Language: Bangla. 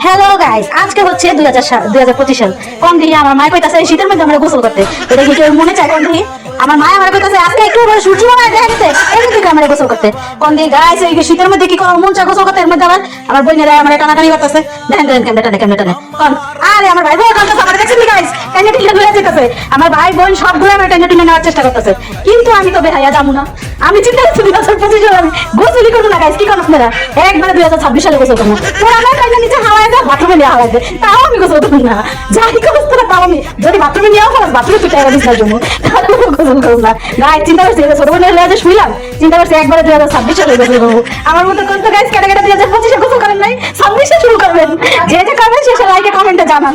হ্যালো গাইস, আজকে হচ্ছে 2025 সাল। কোন দিকে আমার মায় কইতাছে শীতের মধ্যে আমরা গোসল করতে। এটা কি কেউ মনে চায়? কোন দিকে আমার মায় আমার কইতাছে আজকে একটু বড় সূর্য মামায় দেখা গেছে এই দিকে আমরা গোসল করতে। কোন দিকে গাইস, এই শীতের মধ্যে কি কোনো মন চায় গোসল করতে? এর মধ্যে আমার বোনেরা আমার টানাটানি করতেছে। দেখেন দেখেন কেমনে কোন আরে আমার ভাই বোন কাছে আমার দেখছেন গাইস, টাইনে টিলে ধরে যেতেছে। আমার ভাই বোন সবগুলো আমার টাইনে টিলে নেওয়ার চেষ্টা করতেছে, কিন্তু আমি তো বেহায়া যাবো না। আমি চিন্তা করছি 2025 সালে আমি গোসলই করবো না গাইস। কি করবো আপনারা? একবারে 2026 সালে গোসল করবো। তোরা আমার টাইনে নিচে হাওয়ায় দেয়, বাথরুমে নিয়ে হাওয়ায় দেয়, তাও আমি গোসল করবো না। যাই করবো তোরা, তাও আমি যদি বাথরুমে নিয়ে আসো বাথরুমে তুই টাকা দিস জন্য, তাহলে গোসল করবো না। গাইস চিন্তা করছি ছোট বোনের লেগে শুইলাম, চিন্তা করছি একবারে 2026 সালে গোসল করবো। আমার মতো কোন তো গাইস কেটে 2025 গোসল করেন নাই, 26 শুরু করবেন। যে করবেন সে লাইকে কমেন্টে জানান।